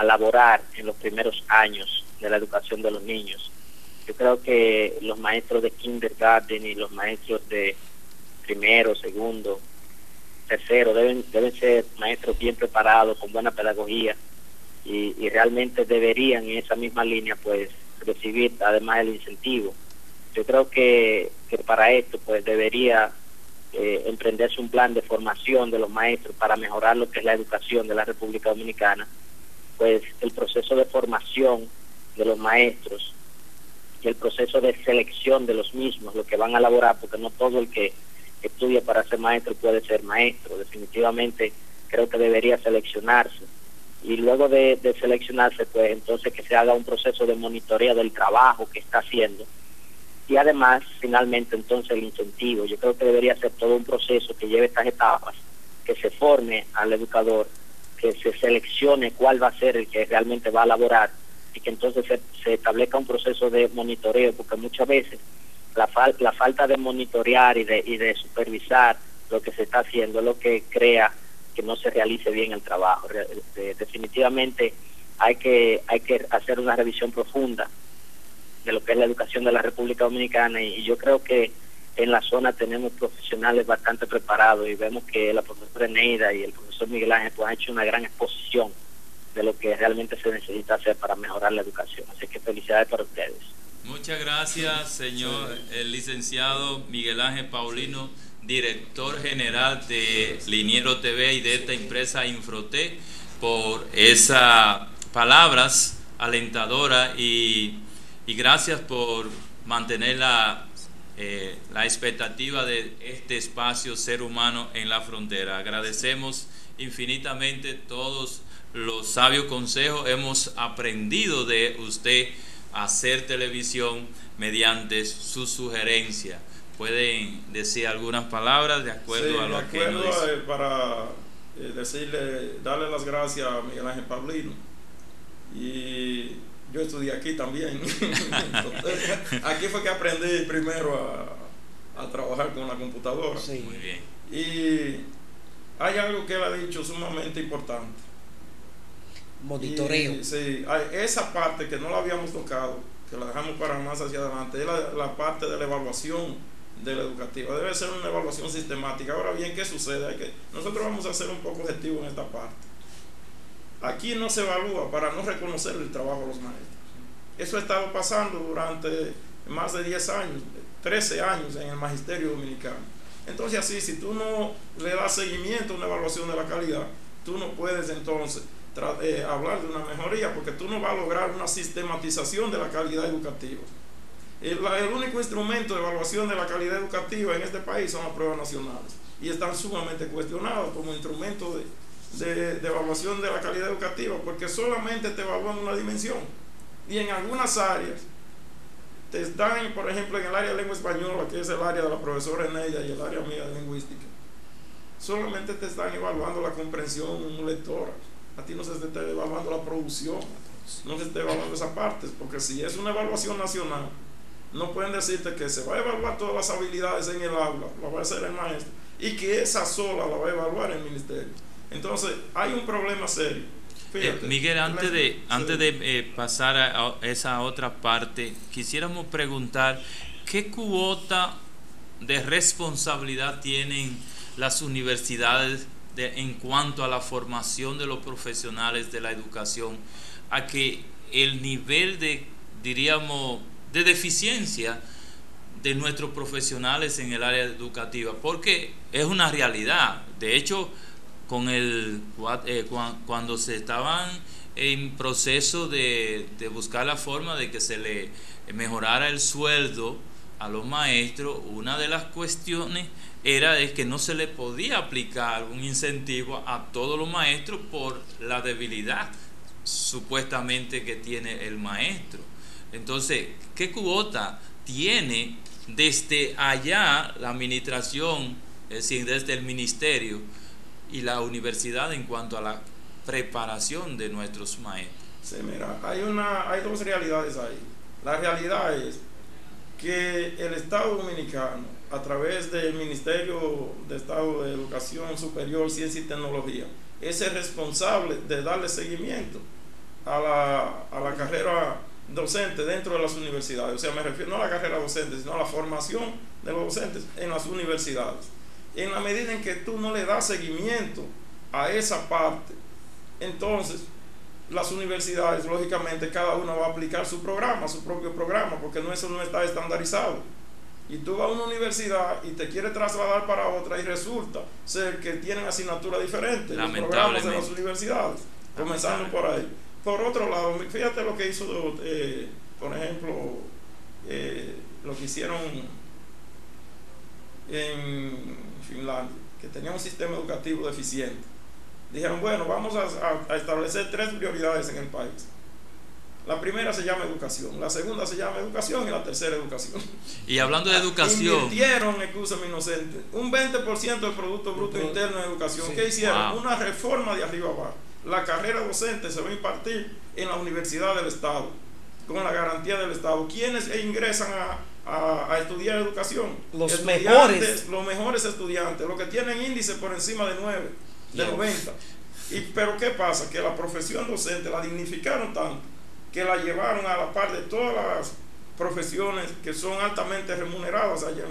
laborar en los primeros años de la educación de los niños. Yo creo que los maestros de kindergarten y los maestros de primero, segundo, tercero deben ser maestros bien preparados, con buena pedagogía, y realmente deberían en esa misma línea pues recibir además el incentivo. Yo creo que para esto pues debería emprenderse un plan de formación de los maestros para mejorar lo que es la educación de la República Dominicana. Pues el proceso de formación de los maestros y el proceso de selección de los mismos, lo que van a elaborar, porque no todo el que estudia para ser maestro puede ser maestro. Definitivamente creo que debería seleccionarse y luego de seleccionarse, pues entonces que se haga un proceso de monitoreo del trabajo que está haciendo, y además finalmente entonces el incentivo. Yo creo que debería ser todo un proceso que lleve estas etapas, que se forme al educador, que se seleccione cuál va a ser el que realmente va a elaborar, y que entonces se establezca un proceso de monitoreo, porque muchas veces la falta de monitorear y de supervisar lo que se está haciendo es lo que crea que no se realice bien el trabajo. Definitivamente hay que hacer una revisión profunda de lo que es la educación de la República Dominicana, y yo creo que en la zona tenemos profesionales bastante preparados, y vemos que la profesora Eneida y el profesor Miguel Ángel pues han hecho una gran exposición de lo que realmente se necesita hacer para mejorar la educación. Así que felicidades para ustedes. Muchas gracias, señor el licenciado Miguel Ángel Paulino, director general de Liniero TV y de esta empresa Infrotec, por esas palabras alentadoras, y gracias por mantener la expectativa de este espacio Ser Humano en la Frontera. Agradecemos infinitamente todos los sabios consejos. Hemos aprendido de usted a hacer televisión mediante su sugerencia. ¿Pueden decir algunas palabras de acuerdo a lo que nos dice? Para darle las gracias a Miguel Ángel Paulino. Y yo estudié aquí también. Entonces, aquí fue que aprendí primero a trabajar con la computadora. Sí. Muy bien. Y hay algo que él ha dicho sumamente importante. Monitoreo. Sí, esa parte que no la habíamos tocado, que la dejamos para más hacia adelante, es la parte de la evaluación de la educativa. Debe ser una evaluación sistemática. Ahora bien, ¿qué sucede? Nosotros vamos a ser un poco objetivos en esta parte. Aquí no se evalúa para no reconocer el trabajo de los maestros. Eso ha estado pasando durante más de 10 años, 13 años en el magisterio dominicano. Entonces así, si tú no le das seguimiento a una evaluación de la calidad, tú no puedes entonces hablar de una mejoría, porque tú no vas a lograr una sistematización de la calidad educativa. El único instrumento de evaluación de la calidad educativa en este país son las pruebas nacionales, y están sumamente cuestionadas como instrumento de evaluación de la calidad educativa, porque solamente te evalúan una dimensión, y en algunas áreas te dan, por ejemplo, en el área de lengua española, que es el área de la profesora Eneida y el área mía de lingüística, solamente te están evaluando la comprensión lectora. A ti no se te está evaluando la producción, no se está evaluando esa parte, porque si es una evaluación nacional, no pueden decirte que se va a evaluar todas las habilidades en el aula, la va a hacer el maestro, y que esa sola la va a evaluar el ministerio. Entonces hay un problema serio. Fíjate, Miguel, antes de pasar a esa otra parte, quisiéramos preguntar ¿qué cuota de responsabilidad tienen las universidades en cuanto a la formación de los profesionales de la educación, a que el nivel de, diríamos, de deficiencia de nuestros profesionales en el área educativa? Porque es una realidad. De hecho, cuando se estaban en proceso de buscar la forma de que se le mejorara el sueldo a los maestros, una de las cuestiones era de que no se le podía aplicar un incentivo a todos los maestros por la debilidad supuestamente que tiene el maestro. Entonces, ¿qué cuota tiene desde allá la administración, es decir, desde el ministerio y la universidad en cuanto a la preparación de nuestros maestros? Sí, mira, hay dos realidades ahí. La realidad es que el Estado Dominicano, a través del Ministerio de Estado de Educación Superior, Ciencia y Tecnología, es el responsable de darle seguimiento a la carrera docente dentro de las universidades. O sea, me refiero no a la carrera docente, sino a la formación de los docentes en las universidades. En la medida en que tú no le das seguimiento a esa parte, entonces las universidades, lógicamente, cada una va a aplicar su propio programa, porque eso no está estandarizado. Y tú vas a una universidad y te quieres trasladar para otra y resulta ser que tienen asignaturas diferentes los programas de las universidades, comenzando por ahí. Por otro lado, fíjate lo que hizo, por ejemplo, lo que hicieron en Finlandia, que tenía un sistema educativo deficiente. dijeron, bueno, vamos a establecer 3 prioridades en el país. La primera se llama educación, la segunda se llama educación y la tercera educación. Y hablando de educación, invirtieron, excúsame inocente, un 20% del Producto Bruto Interno en educación. ¿Qué hicieron? Wow. Una reforma de arriba abajo. La carrera docente se va a impartir en la Universidad del Estado, con la garantía del Estado. ¿Quiénes ingresan a estudiar educación? Los mejores. Los mejores estudiantes, los que tienen índice por encima de 9, de 90. Pero ¿qué pasa? Que la profesión docente la dignificaron tanto que la llevaron a la par de todas las profesiones que son altamente remuneradas allá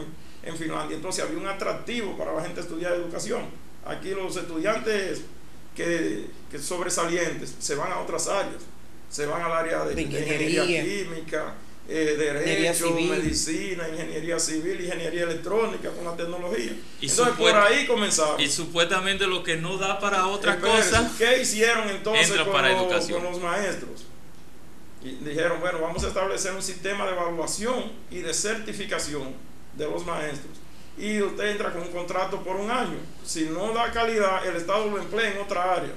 en Finlandia. Entonces había un atractivo para la gente estudiar educación. Aquí los estudiantes que sobresalientes se van a otras áreas, se van al área de ingeniería química, derecho, medicina, ingeniería civil, ingeniería electrónica con la tecnología. Entonces por ahí comenzaron. Y supuestamente lo que no da para otra cosa, ¿qué hicieron entonces con los maestros? Y dijeron, bueno, vamos a establecer un sistema de evaluación y de certificación de los maestros. Y usted entra con un contrato por un año. Si no da calidad, el Estado lo emplea en otra área.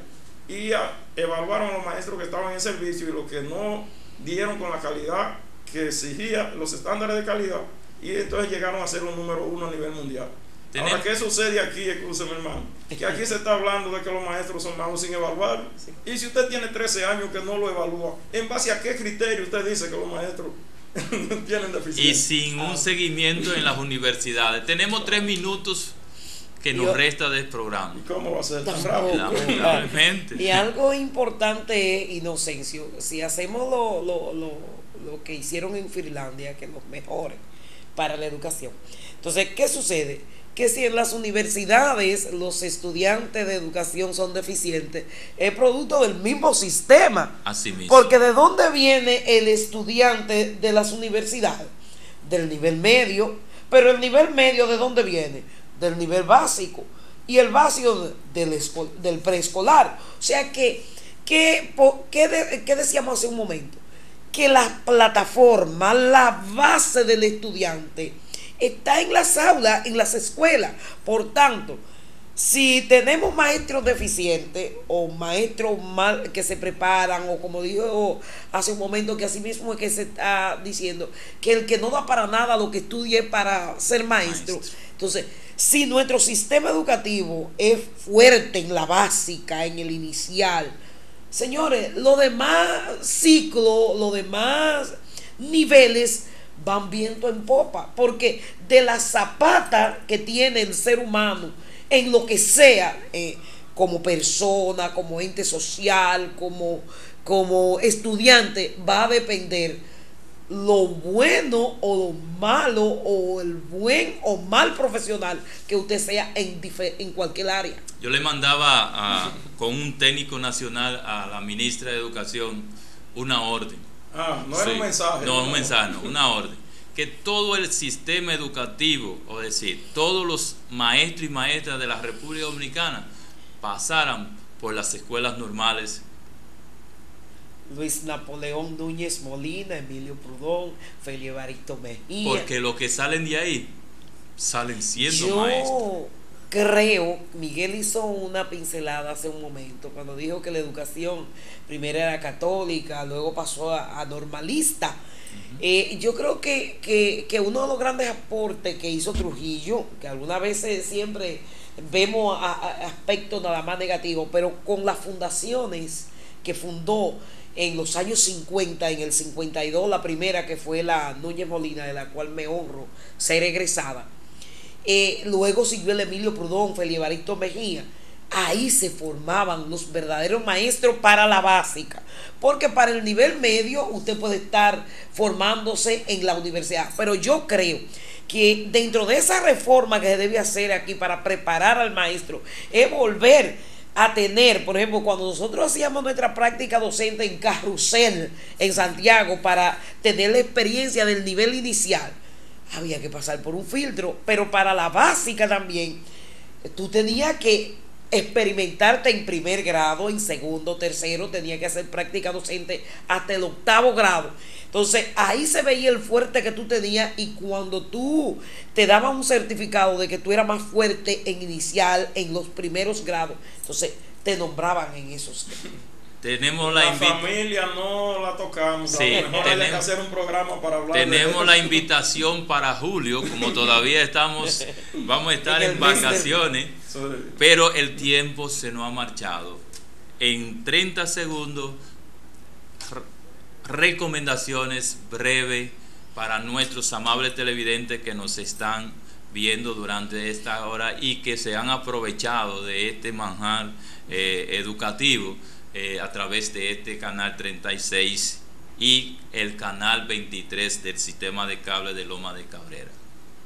Y evaluaron a los maestros que estaban en servicio y los que no dieron con la calidad que exigía los estándares de calidad. Y entonces llegaron a ser un número 1 a nivel mundial. Ahora, ¿qué sucede aquí? Escúcheme, hermano. Que aquí se está hablando de que los maestros son malos sin evaluar. Y si usted tiene 13 años que no lo evalúa, ¿en base a qué criterio usted dice que los maestros tienen deficiencia? Y sin un seguimiento en las universidades. Tenemos 3 minutos que nos resta del programa. ¿Y cómo va a ser tan rápido? Lamentablemente. Y algo importante es, Inocencio, si hacemos lo que hicieron en Finlandia, que los mejores para la educación. Entonces, ¿qué sucede? Que si en las universidades los estudiantes de educación son deficientes, es producto del mismo sistema. Así mismo. Porque ¿de dónde viene el estudiante de las universidades? Del nivel medio. Pero el nivel medio, ¿de dónde viene? Del nivel básico. Y el básico del preescolar. O sea que, ¿qué decíamos hace un momento? Que la plataforma, la base del estudiante está en las aulas, en las escuelas. Por tanto, si tenemos maestros deficientes o maestros mal que se preparan, o como dijo hace un momento, que así mismo es que se está diciendo que el que no da para nada lo que estudie para ser maestro. Entonces, si nuestro sistema educativo es fuerte en la básica, en el inicial, señores, los demás ciclos, los demás niveles van viento en popa, porque de la zapata que tiene el ser humano en lo que sea, como persona, como ente social, como estudiante, va a depender lo bueno o lo malo, o el buen o mal profesional que usted sea en cualquier área. Yo le mandaba con un técnico nacional a la ministra de Educación una orden. No era un mensaje. No, un mensaje, no, una orden. Que todo el sistema educativo, o decir, todos los maestros y maestras de la República Dominicana pasaran por las escuelas normales. Luis Napoleón Núñez Molina, Emilio Prudón, Félix Evaristo Mejía. Porque los que salen de ahí salen siendo maestros. Yo creo, Miguel hizo una pincelada hace un momento cuando dijo que la educación primero era católica, luego pasó a normalista. Yo creo que uno de los grandes aportes que hizo Trujillo, que algunas veces siempre vemos aspectos nada más negativos, pero con las fundaciones que fundó en los años 50, en el 52, la primera, que fue la Núñez Molina, de la cual me honro ser egresada. Luego siguió el Emilio Prudón, Félix Evaristo Mejía. Ahí se formaban los verdaderos maestros para la básica, porque para el nivel medio usted puede estar formándose en la universidad, pero yo creo que dentro de esa reforma que se debe hacer aquí para preparar al maestro es volver a tener, por ejemplo, cuando nosotros hacíamos nuestra práctica docente en Carrusel, en Santiago, para tener la experiencia del nivel inicial, había que pasar por un filtro, pero para la básica también tú tenías que experimentarte en primer grado, en segundo, tercero, tenía que hacer práctica docente hasta el 8º grado. Entonces ahí se veía el fuerte que tú tenías, y cuando tú te daban un certificado de que tú eras más fuerte en inicial, en los primeros grados, entonces te nombraban en esos temas. Tenemos la familia no la tocamos. Sí, a lo mejor hay que hacer un programa para hablar. Tenemos la invitación para julio, como todavía vamos a estar en vacaciones, pero el tiempo se nos ha marchado. En 30 segundos, recomendaciones breves para nuestros amables televidentes que nos están viendo durante esta hora y que se han aprovechado de este manjar educativo a través de este canal 36 y el canal 23 del sistema de cable de Loma de Cabrera.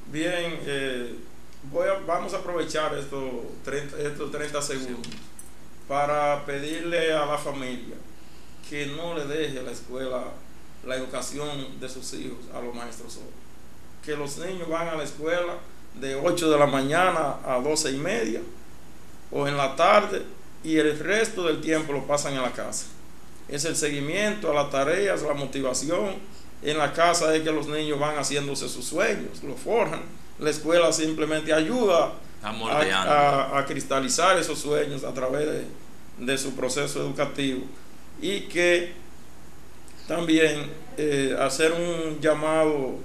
Bien, vamos a aprovechar estos 30 segundos para pedirle a la familia que no le deje a la escuela la educación de sus hijos a los maestros solos. Que los niños van a la escuela de 8 de la mañana a 12:30 o en la tarde, y el resto del tiempo lo pasan en la casa. Es el seguimiento a las tareas, la motivación. En la casa es que los niños van haciéndose sus sueños, lo forjan. La escuela simplemente ayuda a cristalizar esos sueños a través de su proceso educativo. Y que también hacer un llamado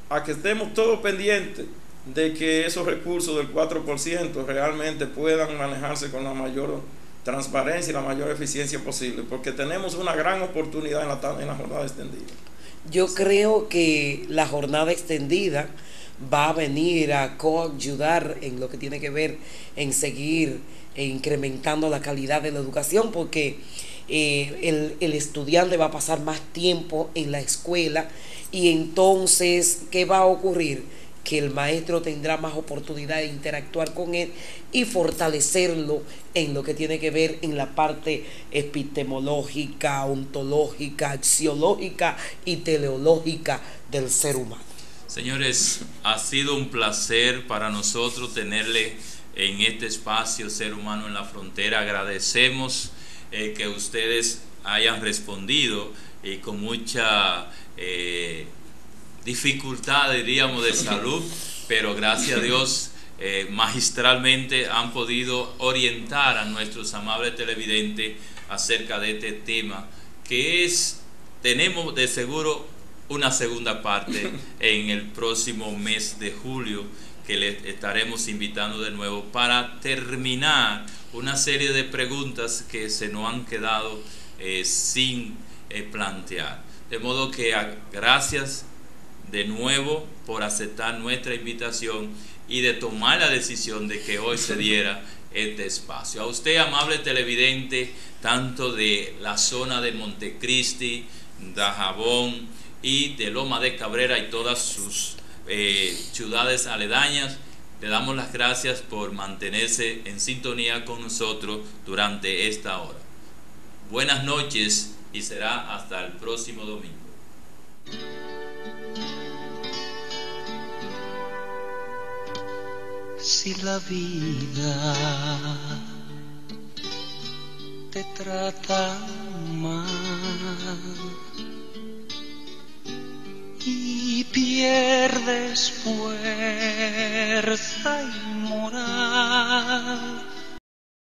a que estemos todos pendientes de que esos recursos del 4% realmente puedan manejarse con la mayor transparencia y la mayor eficiencia posible, porque tenemos una gran oportunidad en la jornada extendida. Yo creo que la jornada extendida va a venir a coayudar en lo que tiene que ver en seguir incrementando la calidad de la educación, porque el estudiante va a pasar más tiempo en la escuela, y entonces, ¿qué va a ocurrir? Que el maestro tendrá más oportunidad de interactuar con él y fortalecerlo en lo que tiene que ver en la parte epistemológica, ontológica, axiológica y teleológica del ser humano. Señores, ha sido un placer para nosotros tenerle en este espacio Ser Humano en la Frontera. Agradecemos que ustedes hayan respondido con mucha dificultad, diríamos, de salud, pero gracias a Dios magistralmente han podido orientar a nuestros amables televidentes acerca de este tema, que tenemos de seguro una segunda parte en el próximo mes de julio, que les estaremos invitando de nuevo para terminar una serie de preguntas que se nos han quedado sin plantear. De modo que gracias de nuevo por aceptar nuestra invitación y de tomar la decisión de que hoy se diera este espacio. A usted, amable televidente, tanto de la zona de Montecristi, Dajabón y de Loma de Cabrera y todas sus ciudades aledañas, le damos las gracias por mantenerse en sintonía con nosotros durante esta hora. Buenas noches y será hasta el próximo domingo. Si la vida te trata mal y pierdes fuerza y moral,